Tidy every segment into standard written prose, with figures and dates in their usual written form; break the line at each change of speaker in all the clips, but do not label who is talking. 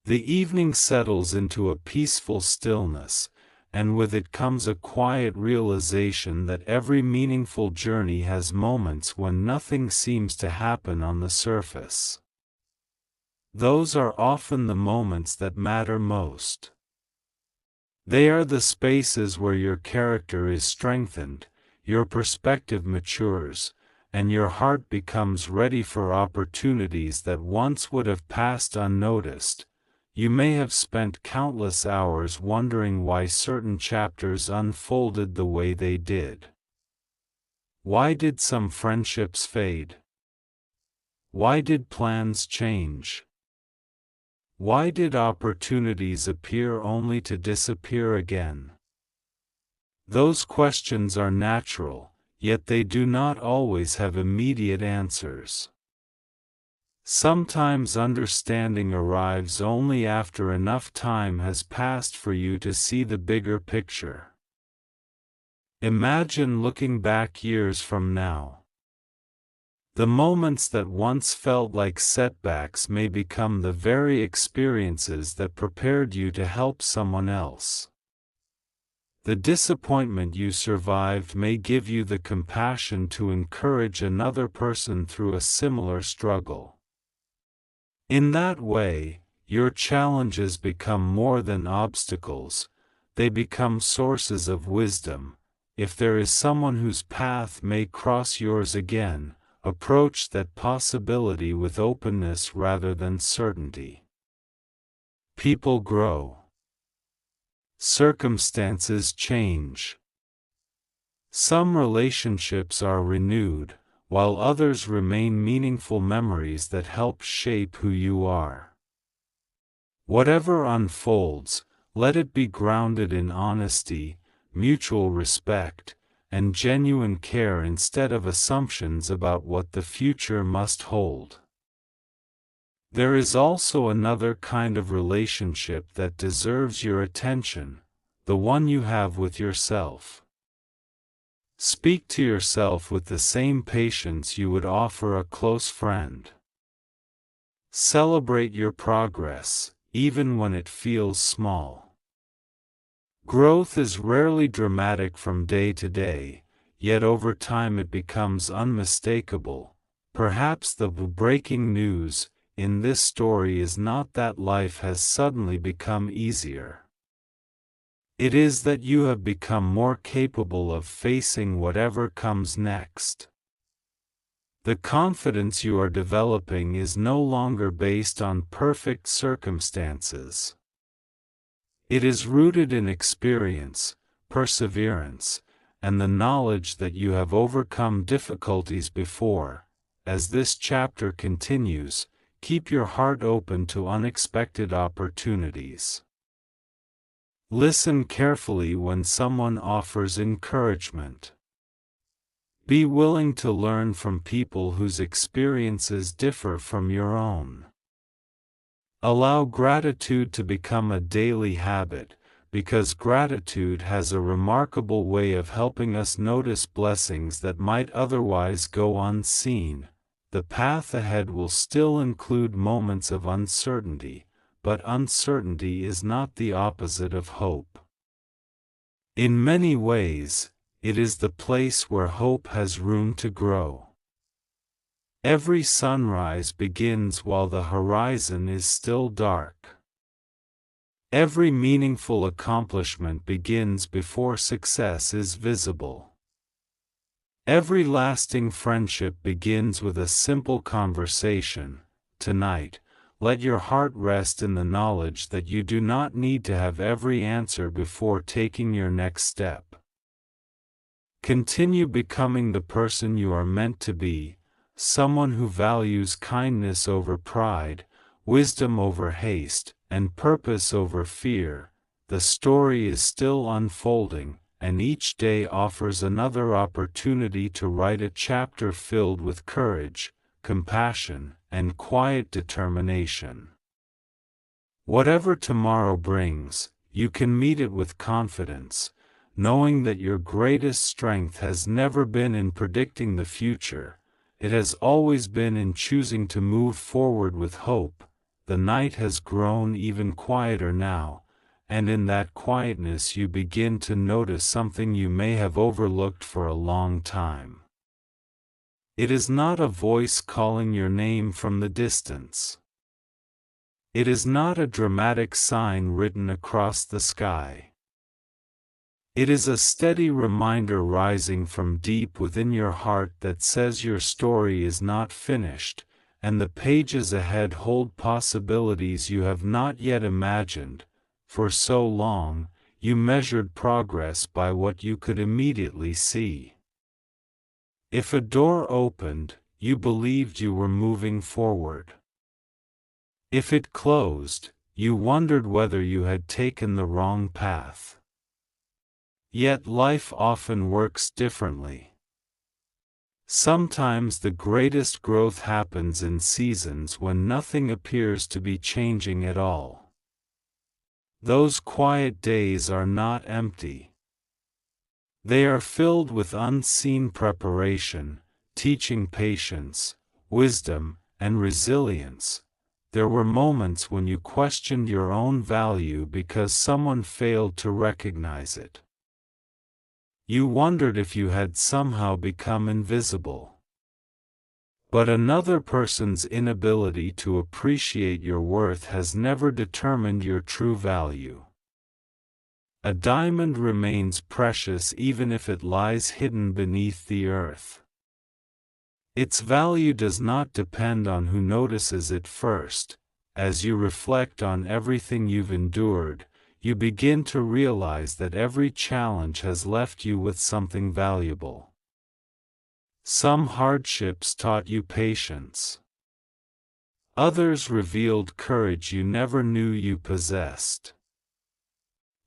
The evening settles into a peaceful stillness, and with it comes a quiet realization that every meaningful journey has moments when nothing seems to happen on the surface. Those are often the moments that matter most. They are the spaces where your character is strengthened, your perspective matures, and your heart becomes ready for opportunities that once would have passed unnoticed. You may have spent countless hours wondering why certain chapters unfolded the way they did. Why did some friendships fade? Why did plans change? Why did opportunities appear only to disappear again? Those questions are natural, yet they do not always have immediate answers. Sometimes understanding arrives only after enough time has passed for you to see the bigger picture. Imagine looking back years from now. The moments that once felt like setbacks may become the very experiences that prepared you to help someone else. The disappointment you survived may give you the compassion to encourage another person through a similar struggle. In that way, your challenges become more than obstacles, they become sources of wisdom. If there is someone whose path may cross yours again, approach that possibility with openness rather than certainty. People grow. Circumstances change. Some relationships are renewed, while others remain meaningful memories that help shape who you are. Whatever unfolds, let it be grounded in honesty, mutual respect, and genuine care instead of assumptions about what the future must hold. There is also another kind of relationship that deserves your attention, the one you have with yourself. Speak to yourself with the same patience you would offer a close friend. Celebrate your progress, even when it feels small. Growth is rarely dramatic from day to day, yet over time it becomes unmistakable. Perhaps the breaking news in this story is not that life has suddenly become easier. It is that you have become more capable of facing whatever comes next. The confidence you are developing is no longer based on perfect circumstances. It is rooted in experience, perseverance, and the knowledge that you have overcome difficulties before. As this chapter continues, keep your heart open to unexpected opportunities. Listen carefully when someone offers encouragement. Be willing to learn from people whose experiences differ from your own. Allow gratitude to become a daily habit, because gratitude has a remarkable way of helping us notice blessings that might otherwise go unseen. The path ahead will still include moments of uncertainty, but uncertainty is not the opposite of hope. In many ways, it is the place where hope has room to grow. Every sunrise begins while the horizon is still dark. Every meaningful accomplishment begins before success is visible. Every lasting friendship begins with a simple conversation. Tonight, let your heart rest in the knowledge that you do not need to have every answer before taking your next step. Continue becoming the person you are meant to be, someone who values kindness over pride, wisdom over haste, and purpose over fear. The story is still unfolding, and each day offers another opportunity to write a chapter filled with courage, compassion, and quiet determination. Whatever tomorrow brings, you can meet it with confidence, knowing that your greatest strength has never been in predicting the future. It has always been in choosing to move forward with hope. the night has grown even quieter now, and in that quietness you begin to notice something you may have overlooked for a long time. It is not a voice calling your name from the distance. It is not a dramatic sign written across the sky. It is a steady reminder rising from deep within your heart that says your story is not finished, and the pages ahead hold possibilities you have not yet imagined. For so long, you measured progress by what you could immediately see. If a door opened, you believed you were moving forward. If it closed, you wondered whether you had taken the wrong path. Yet life often works differently. Sometimes the greatest growth happens in seasons when nothing appears to be changing at all. Those quiet days are not empty. They are filled with unseen preparation, teaching patience, wisdom, and resilience. There were moments when you questioned your own value because someone failed to recognize it. You wondered if you had somehow become invisible. But another person's inability to appreciate your worth has never determined your true value. A diamond remains precious even if it lies hidden beneath the earth. Its value does not depend on who notices it first. As you reflect on everything you've endured, you begin to realize that every challenge has left you with something valuable. Some hardships taught you patience. Others revealed courage you never knew you possessed.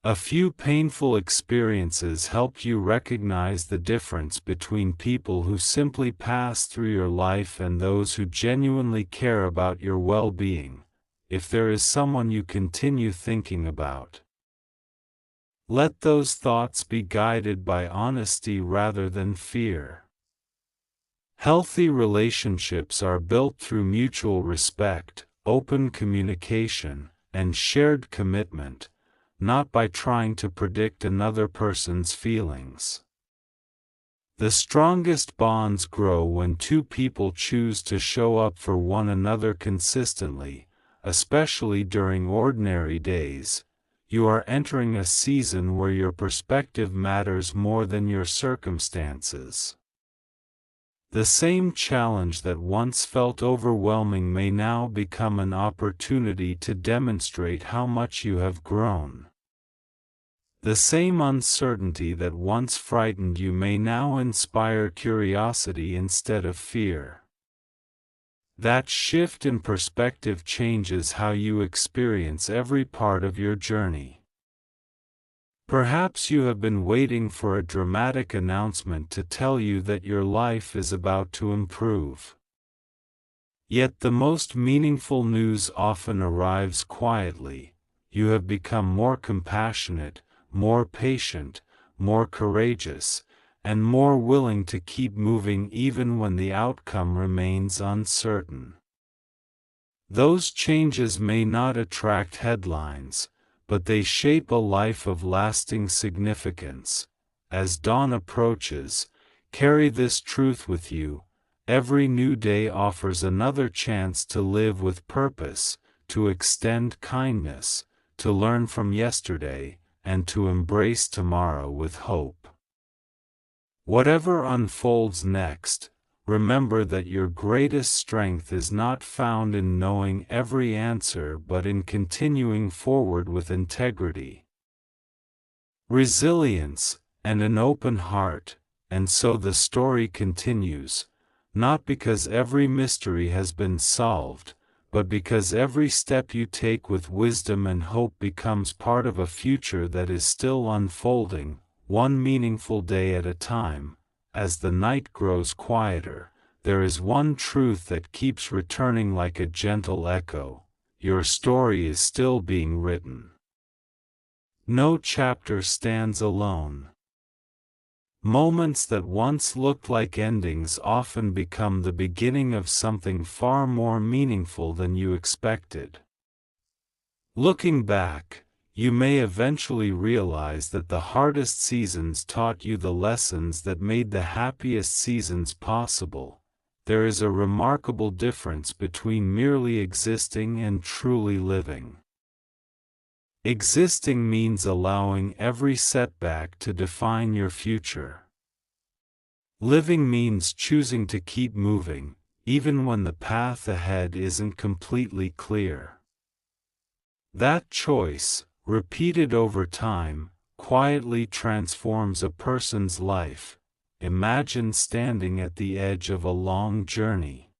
A few painful experiences helped you recognize the difference between people who simply pass through your life and those who genuinely care about your well-being, if there is someone you continue thinking about. Let those thoughts be guided by honesty rather than fear. Healthy relationships are built through mutual respect, open communication, and shared commitment, not by trying to predict another person's feelings. The strongest bonds grow when two people choose to show up for one another consistently, especially during ordinary days. You are entering a season where your perspective matters more than your circumstances. The same challenge that once felt overwhelming may now become an opportunity to demonstrate how much you have grown. The same uncertainty that once frightened you may now inspire curiosity instead of fear. That shift in perspective changes how you experience every part of your journey. Perhaps you have been waiting for a dramatic announcement to tell you that your life is about to improve. Yet the most meaningful news often arrives quietly. You have become more compassionate, more patient, more courageous, and more willing to keep moving even when the outcome remains uncertain. Those changes may not attract headlines, but they shape a life of lasting significance. As dawn approaches, carry this truth with you: every new day offers another chance to live with purpose, to extend kindness, to learn from yesterday, and to embrace tomorrow with hope. Whatever unfolds next, remember that your greatest strength is not found in knowing every answer but in continuing forward with integrity, resilience, and an open heart. And so the story continues, not because every mystery has been solved, but because every step you take with wisdom and hope becomes part of a future that is still unfolding, one meaningful day at a time. As the night grows quieter, there is one truth that keeps returning like a gentle echo: your story is still being written. No chapter stands alone. Moments that once looked like endings often become the beginning of something far more meaningful than you expected. Looking back, you may eventually realize that the hardest seasons taught you the lessons that made the happiest seasons possible. There is a remarkable difference between merely existing and truly living. Existing means allowing every setback to define your future. Living means choosing to keep moving, even when the path ahead isn't completely clear. That choice, repeated over time, quietly transforms a person's life. Imagine standing at the edge of a long journey.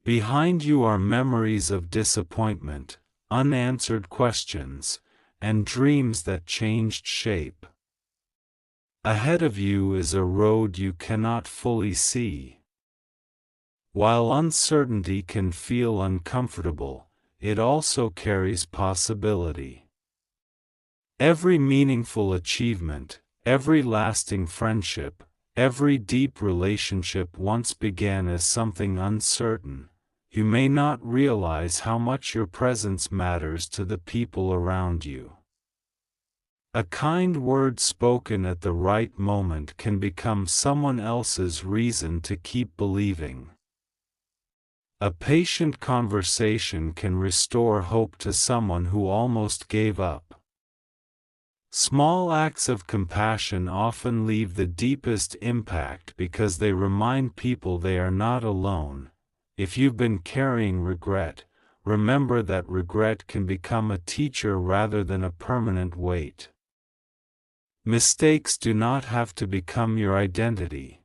Behind you are memories of disappointment, unanswered questions, and dreams that changed shape. Ahead of you is a road you cannot fully see. While uncertainty can feel uncomfortable, it also carries possibility. Every meaningful achievement, every lasting friendship, every deep relationship once began as something uncertain. You may not realize how much your presence matters to the people around you. A kind word spoken at the right moment can become someone else's reason to keep believing. A patient conversation can restore hope to someone who almost gave up. Small acts of compassion often leave the deepest impact because they remind people they are not alone. If you've been carrying regret, remember that regret can become a teacher rather than a permanent weight. Mistakes do not have to become your identity.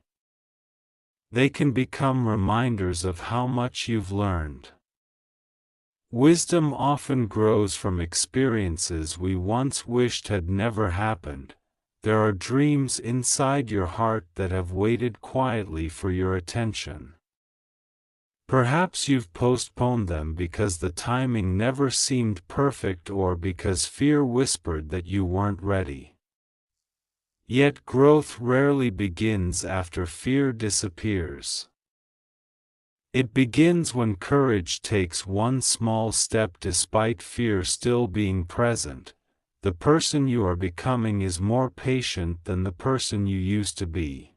They can become reminders of how much you've learned. Wisdom often grows from experiences we once wished had never happened. There are dreams inside your heart that have waited quietly for your attention. Perhaps you've postponed them because the timing never seemed perfect or because fear whispered that you weren't ready. Yet growth rarely begins after fear disappears. It begins when courage takes one small step despite fear still being present. The person you are becoming is more patient than the person you used to be.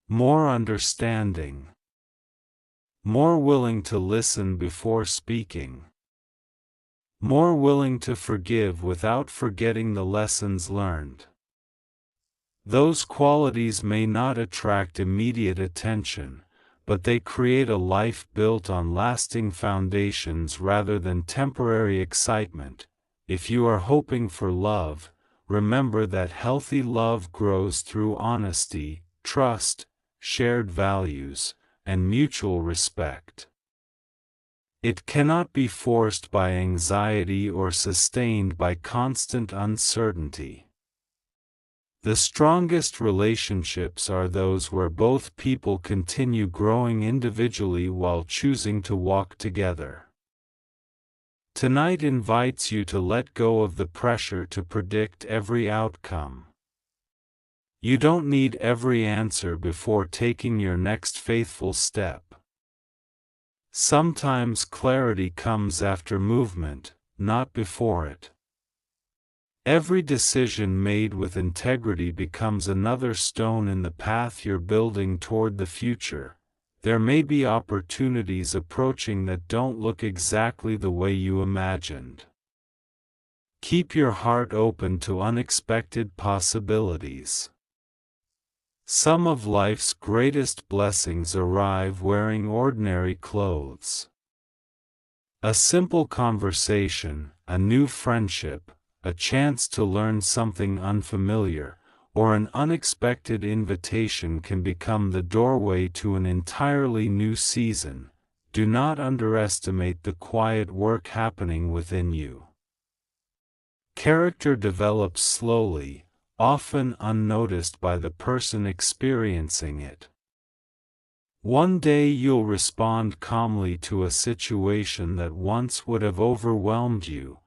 More understanding. More willing to listen before speaking. More willing to forgive without forgetting the lessons learned. Those qualities may not attract immediate attention, but they create a life built on lasting foundations rather than temporary excitement. If you are hoping for love, remember that healthy love grows through honesty, trust, shared values, and mutual respect. It cannot be forced by anxiety or sustained by constant uncertainty. The strongest relationships are those where both people continue growing individually while choosing to walk together. Tonight invites you to let go of the pressure to predict every outcome. You don't need every answer before taking your next faithful step. Sometimes clarity comes after movement, not before it. Every decision made with integrity becomes another stone in the path you're building toward the future. There may be opportunities approaching that don't look exactly the way you imagined. Keep your heart open to unexpected possibilities. Some of life's greatest blessings arrive wearing ordinary clothes. A simple conversation, a new friendship, a chance to learn something unfamiliar, or an unexpected invitation can become the doorway to an entirely new season. Do not underestimate the quiet work happening within you. Character develops slowly, often unnoticed by the person experiencing it. One day you'll respond calmly to a situation that once would have overwhelmed you,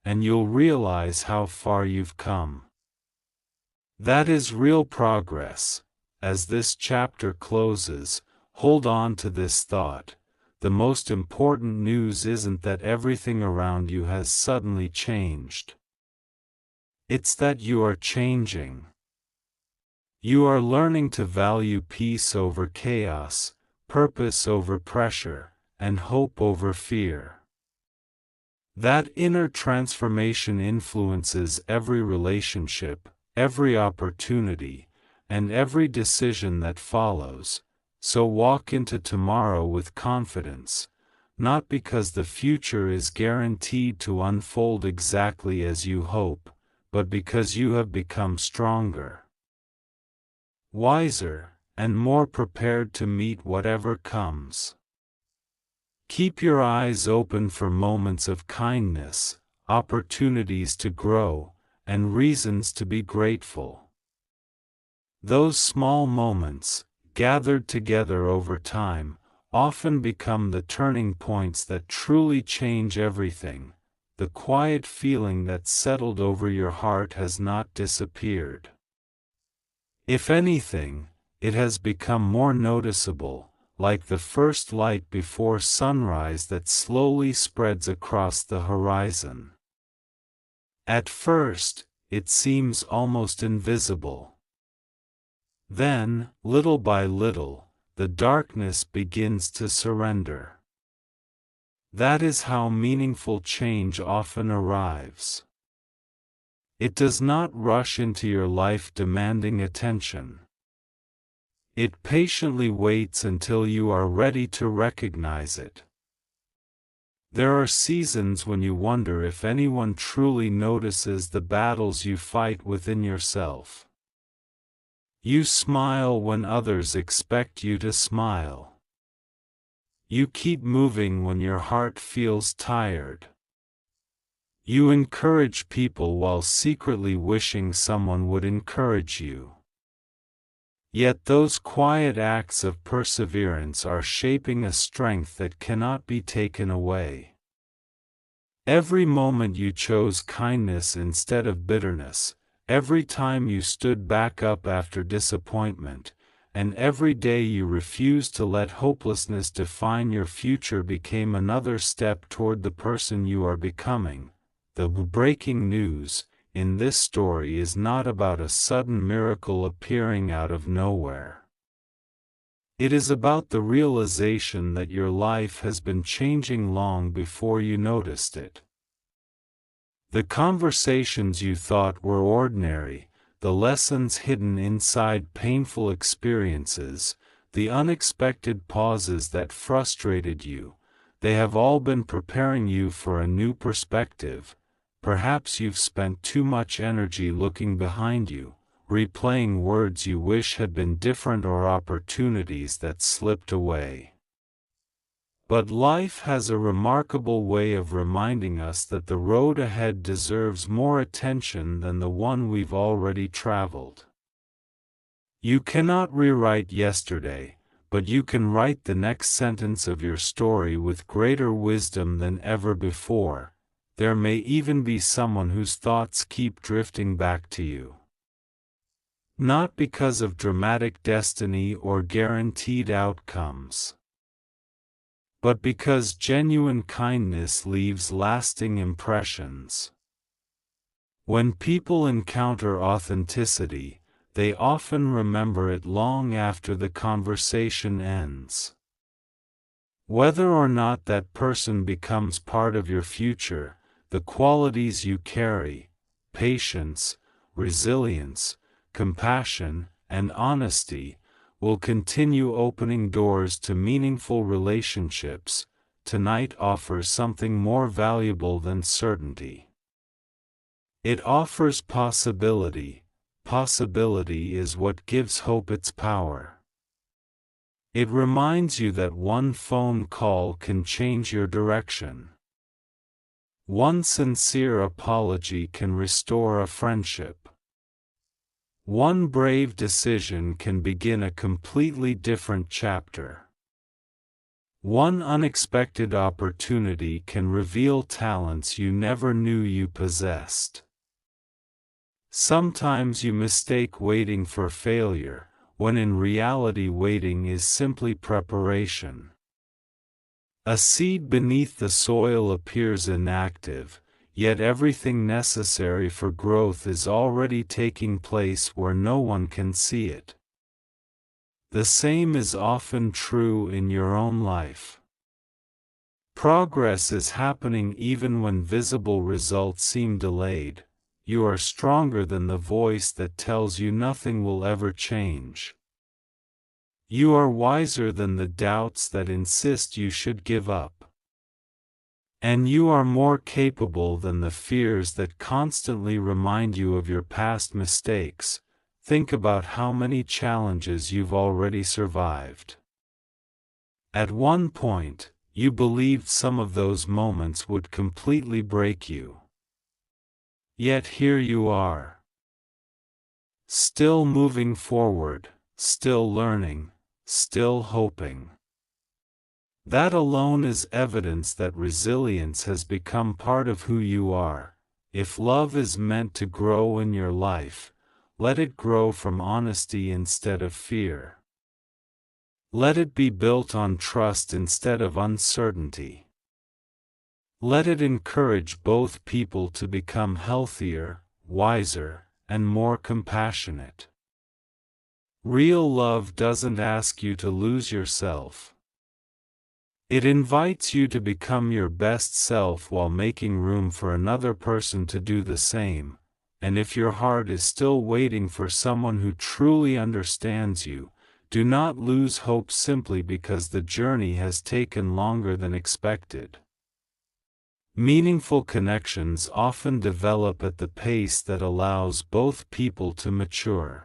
and you'll realize how far you've come. That is real progress. As this chapter closes, hold on to this thought. the most important news isn't that everything around you has suddenly changed. It's that you are changing. You are learning to value peace over chaos, purpose over pressure, and hope over fear. That inner transformation influences every relationship, every opportunity, and every decision that follows. So walk into tomorrow with confidence, not because the future is guaranteed to unfold exactly as you hope, but because you have become stronger, wiser, and more prepared to meet whatever comes. Keep your eyes open for moments of kindness, opportunities to grow, and reasons to be grateful. Those small moments, gathered together over time, often become the turning points that truly change everything. The quiet feeling that settled over your heart has not disappeared. If anything, it has become more noticeable, like the first light before sunrise that slowly spreads across the horizon. At first, it seems almost invisible. Then, little by little, the darkness begins to surrender. That is how meaningful change often arrives. It does not rush into your life demanding attention. It patiently waits until you are ready to recognize it. There are seasons when you wonder if anyone truly notices the battles you fight within yourself. You smile when others expect you to smile. You keep moving when your heart feels tired. You encourage people while secretly wishing someone would encourage you. Yet those quiet acts of perseverance are shaping a strength that cannot be taken away. Every moment you chose kindness instead of bitterness, every time you stood back up after disappointment, and every day you refused to let hopelessness define your future became another step toward the person you are becoming. The breaking news in this story is not about a sudden miracle appearing out of nowhere. It is about the realization that your life has been changing long before you noticed it. The conversations you thought were ordinary, the lessons hidden inside painful experiences, the unexpected pauses that frustrated you, they have all been preparing you for a new perspective. Perhaps you've spent too much energy looking behind you, replaying words you wish had been different or opportunities that slipped away. But life has a remarkable way of reminding us that the road ahead deserves more attention than the one we've already traveled. You cannot rewrite yesterday, but you can write the next sentence of your story with greater wisdom than ever before. There may even be someone whose thoughts keep drifting back to you. Not because of dramatic destiny or guaranteed outcomes, but because genuine kindness leaves lasting impressions. When people encounter authenticity, they often remember it long after the conversation ends. Whether or not that person becomes part of your future, the qualities you carry, patience, resilience, compassion, and honesty, will continue opening doors to meaningful relationships. Tonight offers something more valuable than certainty. It offers possibility. Possibility is what gives hope its power. It reminds you that one phone call can change your direction. One sincere apology can restore a friendship. One brave decision can begin a completely different chapter. One unexpected opportunity can reveal talents you never knew you possessed. Sometimes you mistake waiting for failure, when in reality waiting is simply preparation. A seed beneath the soil appears inactive, yet everything necessary for growth is already taking place where no one can see it. The same is often true in your own life. Progress is happening even when visible results seem delayed. You are stronger than the voice that tells you nothing will ever change. You are wiser than the doubts that insist you should give up. And you are more capable than the fears that constantly remind you of your past mistakes. Think about how many challenges you've already survived. At one point, you believed some of those moments would completely break you. Yet here you are. Still moving forward, still learning, still hoping. That alone is evidence that resilience has become part of who you are. If love is meant to grow in your life, let it grow from honesty instead of fear. Let it be built on trust instead of uncertainty. Let it encourage both people to become healthier, wiser, and more compassionate. Real love doesn't ask you to lose yourself. It invites you to become your best self while making room for another person to do the same. And if your heart is still waiting for someone who truly understands you, do not lose hope simply because the journey has taken longer than expected. Meaningful connections often develop at the pace that allows both people to mature.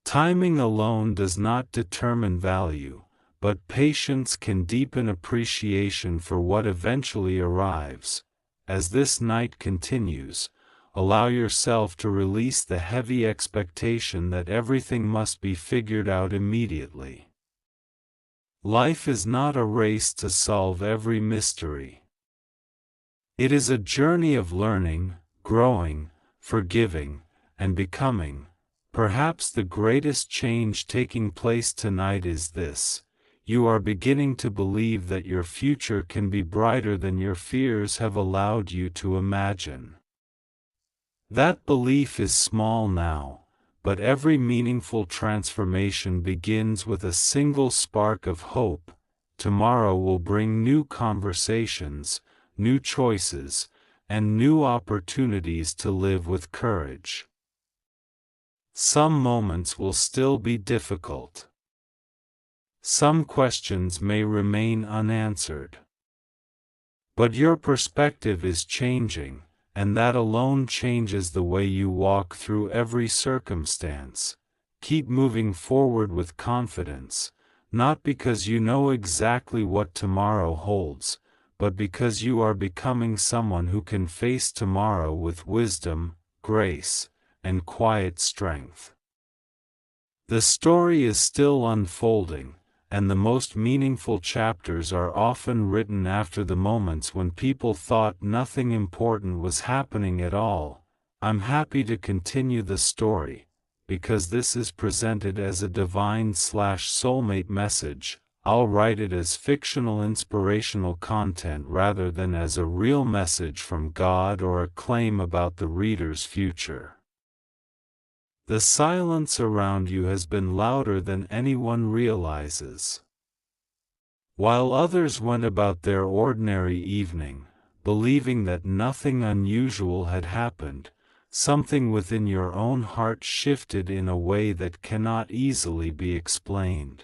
Timing alone does not determine value, but patience can deepen appreciation for what eventually arrives. As this night continues, allow yourself to release the heavy expectation that everything must be figured out immediately. Life is not a race to solve every mystery. It is a journey of learning, growing, forgiving, and becoming. Perhaps the greatest change taking place tonight is this: you are beginning to believe that your future can be brighter than your fears have allowed you to imagine. That belief is small now, but every meaningful transformation begins with a single spark of hope. Tomorrow will bring new conversations, new choices, and new opportunities to live with courage. Some moments will still be difficult. Some questions may remain unanswered. But your perspective is changing, and that alone changes the way you walk through every circumstance. Keep moving forward with confidence, not because you know exactly what tomorrow holds, but because you are becoming someone who can face tomorrow with wisdom, grace, and quiet strength. The story is still unfolding, and the most meaningful chapters are often written after the moments when people thought nothing important was happening at all. I'm happy to continue the story, because this is presented as a divine/soulmate message. I'll write it as fictional inspirational content rather than as a real message from God or a claim about the reader's future. The silence around you has been louder than anyone realizes. While others went about their ordinary evening, believing that nothing unusual had happened, something within your own heart shifted in a way that cannot easily be explained.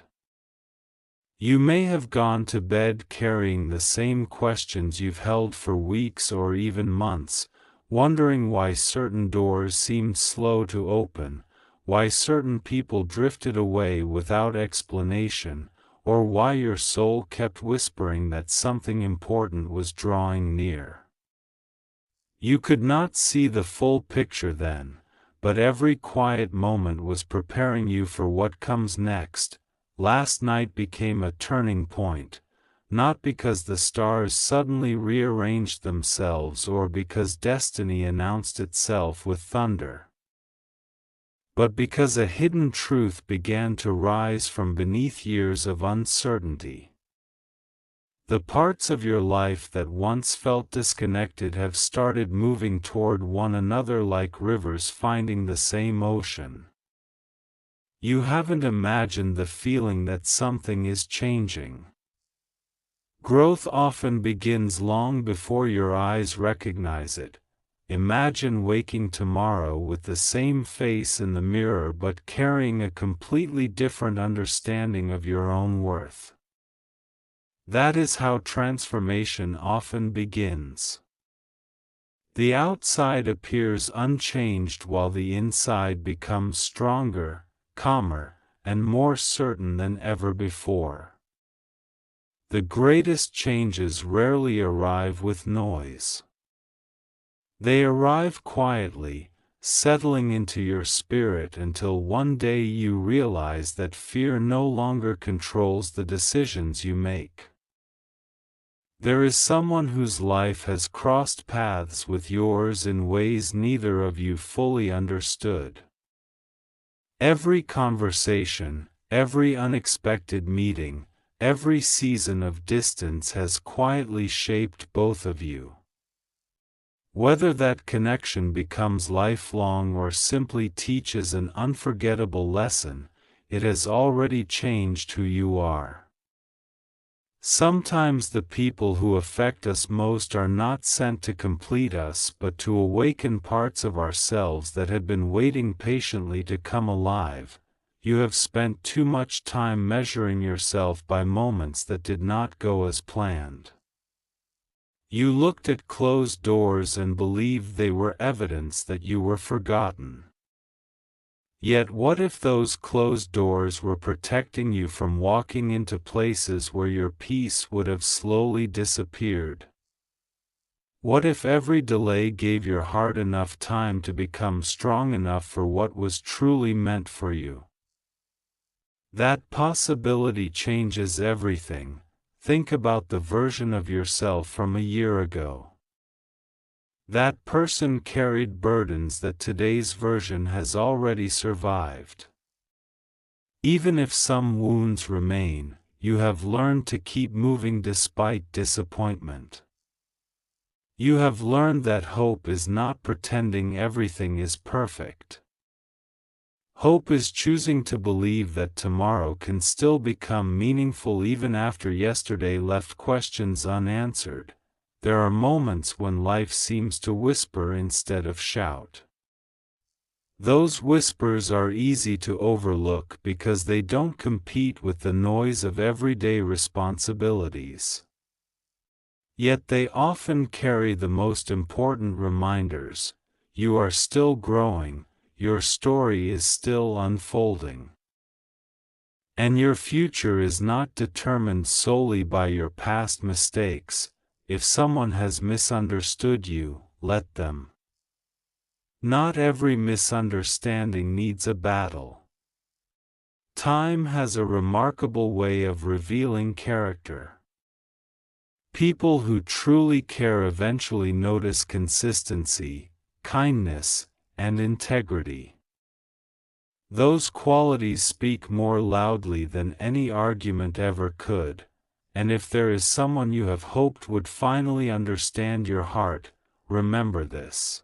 You may have gone to bed carrying the same questions you've held for weeks or even months, wondering why certain doors seemed slow to open, why certain people drifted away without explanation, or why your soul kept whispering that something important was drawing near. You could not see the full picture then, but every quiet moment was preparing you for what comes next. Last night became a turning point, not because the stars suddenly rearranged themselves or because destiny announced itself with thunder, but because a hidden truth began to rise from beneath years of uncertainty. The parts of your life that once felt disconnected have started moving toward one another like rivers finding the same ocean. You haven't imagined the feeling that something is changing. Growth often begins long before your eyes recognize it. Imagine waking tomorrow with the same face in the mirror but carrying a completely different understanding of your own worth. That is how transformation often begins. The outside appears unchanged while the inside becomes stronger, calmer, and more certain than ever before. The greatest changes rarely arrive with noise. They arrive quietly, settling into your spirit until one day you realize that fear no longer controls the decisions you make. There is someone whose life has crossed paths with yours in ways neither of you fully understood. Every conversation, every unexpected meeting, every season of distance has quietly shaped both of you. Whether that connection becomes lifelong or simply teaches an unforgettable lesson, it has already changed who you are. Sometimes the people who affect us most are not sent to complete us but to awaken parts of ourselves that had been waiting patiently to come alive. You have spent too much time measuring yourself by moments that did not go as planned. You looked at closed doors and believed they were evidence that you were forgotten. Yet what if those closed doors were protecting you from walking into places where your peace would have slowly disappeared? What if every delay gave your heart enough time to become strong enough for what was truly meant for you? That possibility changes everything. Think about the version of yourself from a year ago. That person carried burdens that today's version has already survived. Even if some wounds remain, you have learned to keep moving despite disappointment. You have learned that hope is not pretending everything is perfect. Hope is choosing to believe that tomorrow can still become meaningful even after yesterday left questions unanswered. There are moments when life seems to whisper instead of shout. Those whispers are easy to overlook because they don't compete with the noise of everyday responsibilities. Yet they often carry the most important reminders. You are still growing, your story is still unfolding. And your future is not determined solely by your past mistakes. If someone has misunderstood you, let them. Not every misunderstanding needs a battle. Time has a remarkable way of revealing character. People who truly care eventually notice consistency, kindness, and integrity. Those qualities speak more loudly than any argument ever could. And if there is someone you have hoped would finally understand your heart, remember this.